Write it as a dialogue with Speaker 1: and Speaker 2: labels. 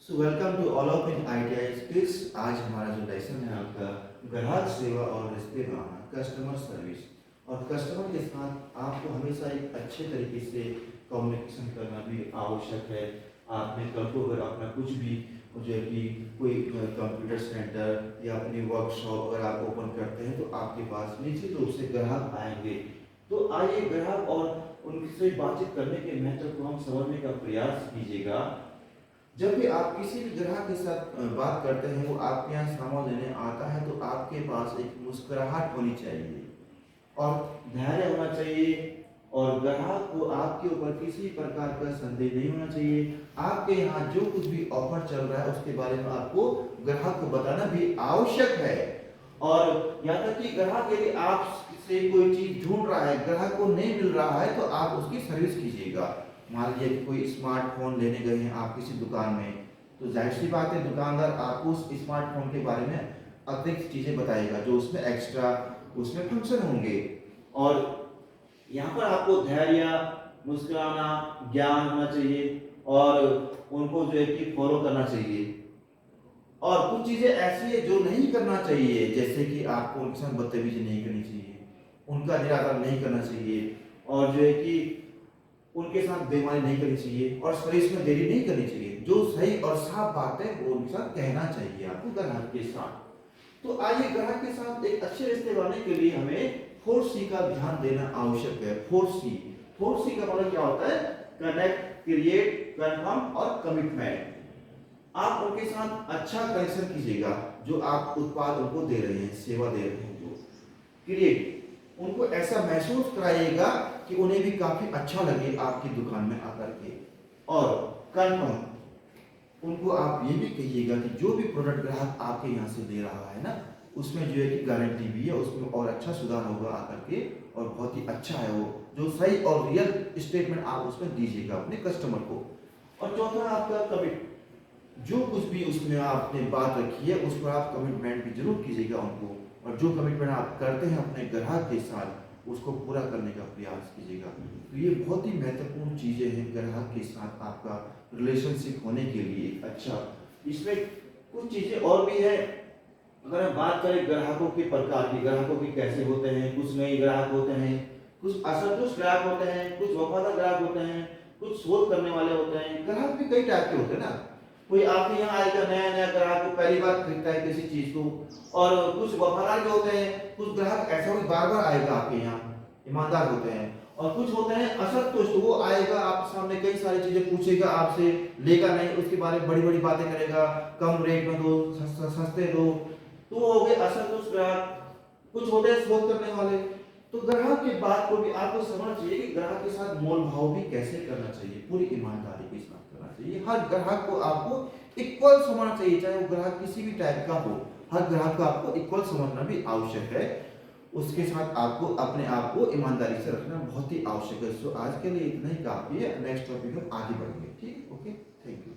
Speaker 1: So welcome to all of in ITI skills. आज हमारा जो लेसन है आपका ग्राहक सेवा और रिश्ते बनाना, कस्टमर सर्विस। और कस्टमर के साथ आपको हमेशा एक अच्छे तरीके से कम्युनिकेशन करना भी आवश्यक है। आपने कल को अगर अपना कुछ भी जो है कि कोई कंप्यूटर सेंटर या अपनी वर्कशॉप अगर आप ओपन करते हैं तो आपके पास निश्चित रूप से ग्राहक आएंगे। तो आइए ग्राहक और उनसे बातचीत करने के महत्व को हम समझने का प्रयास कीजिएगा। जब भी आप किसी भी ग्राहक के साथ बात करते हैं, वो आपके यहाँ सामान लेने आता है तो आपके पास एक मुस्कुराहट होनी चाहिए और धैर्य होना चाहिए और ग्राहक को आपके ऊपर किसी प्रकार का संदेह नहीं होना चाहिए। आपके यहाँ जो कुछ भी ऑफर चल रहा है उसके बारे में आपको ग्राहक को बताना भी आवश्यक है। और यहाँ तक कि ग्राहक यदि आपसे कोई चीज ढूंढ रहा है, ग्राहक को नहीं मिल रहा है, तो आप उसकी सर्विस कीजिएगा। मान लीजिए कि कोई स्मार्टफोन लेने गए हैं आप किसी दुकान में, तो जाहिर सी बात है दुकानदार आपको उस स्मार्टफोन के बारे में अतिरिक्त चीजें बताएगा जो उसमें एक्स्ट्रा उसमें फंक्शन होंगे। और यहाँ पर आपको धैर्य, मुस्कुराना, ज्ञान होना चाहिए और उनको जो है कि फॉलो करना चाहिए। और कुछ चीजें ऐसी है जो नहीं करना चाहिए, जैसे कि आपको उनके साथ बदतमीजी नहीं करनी चाहिए, उनका निरादर नहीं करना चाहिए और जो है कि उनके साथ बेईमानी नहीं करनी चाहिए और सर्विस में देरी नहीं करनी चाहिए। जो सही और साफ बात है वो उनके साथ कहना चाहिए आपको ग्राहक के साथ। तो आइए ग्राहक के साथ एक अच्छे रिश्ते बनाने के लिए हमें 4C का ध्यान देना आवश्यक है। 4C, 4C का मतलब क्या होता है? कनेक्ट, क्रिएट, कंफर्म और कमिटमेंट। आप उनके साथ अच्छा कनेक्शन कीजिएगा जो आप उत्पाद उनको दे रहे हैं, सेवा दे रहे हैं। जो क्रिएट, उनको ऐसा महसूस कराइएगा कि उन्हें भी काफी अच्छा लगे आपकी दुकान में आकर के। और कंफर्म, उनको आप ये भी कहिएगा कि जो भी प्रोडक्ट ग्राहक आपके यहाँ से ले रहा है ना, उसमें जो है कि गारंटी भी है, उसमें और अच्छा सुधार होगा आकर के और बहुत ही अच्छा है वो, जो सही और रियल स्टेटमेंट आप उसमें दीजिएगा अपने कस्टमर को। और चौथा आपका कमिट, जो कुछ भी उसमें आपने बात रखी है उस पर आप कमिटमेंट भी जरूर कीजिएगा उनको। और जो कमिटमेंट आप करते हैं अपने ग्राहक के साथ उसको पूरा करने का प्रयास कीजिएगा। तो ये बहुत ही महत्वपूर्ण चीजें हैं ग्राहक के साथ आपका रिलेशनशिप होने के लिए अच्छा। इसमें कुछ चीजें और भी है। अगर हम बात करें ग्राहकों के प्रकार की, ग्राहकों के कैसे होते हैं, कुछ नए ग्राहक होते हैं, कुछ असंतुष्ट ग्राहक होते हैं, कुछ वफादार ग्राहक होते हैं, कुछ शोध करने वाले होते हैं। ग्राहक भी कई टाइप के होते हैं ना। कोई आपके यहाँ आएगा नया नया ग्राहक को पहली बार खरीदता है किसी चीज को, और कुछ वफादार जो होते हैं, कुछ ग्राहक ऐसा कोई बार बार आएगा आपके यहाँ, ईमानदार होते हैं। और कुछ होते हैं असंतुष्ट, वो आएगा आपके सामने कई सारी चीजें पूछेगा आपसे, लेगा नहीं, उसके बारे में बड़ी बड़ी बातें करेगा, कम रेट में दो, सस्ते दो। तो वो हो गए असंतुष्ट ग्राहक। कुछ होते हैं शोध करने वाले। तो ग्राहक की बात को भी आपको समझना चाहिए कि ग्राहक के साथ मोल भाव भी कैसे करना चाहिए, पूरी ईमानदारी के साथ करना चाहिए। हर ग्राहक को आपको इक्वल समझना चाहिए, चाहे वो ग्राहक किसी भी टाइप का हो, हर ग्राहक को आपको इक्वल समझना भी आवश्यक है। उसके साथ आपको अपने आप को ईमानदारी से रखना बहुत ही आवश्यक है। सो आज के लिए इतना ही काफी है। नेक्स्ट टॉपिक हम आगे बढ़ेंगे। ठीक, ओके, थैंक यू।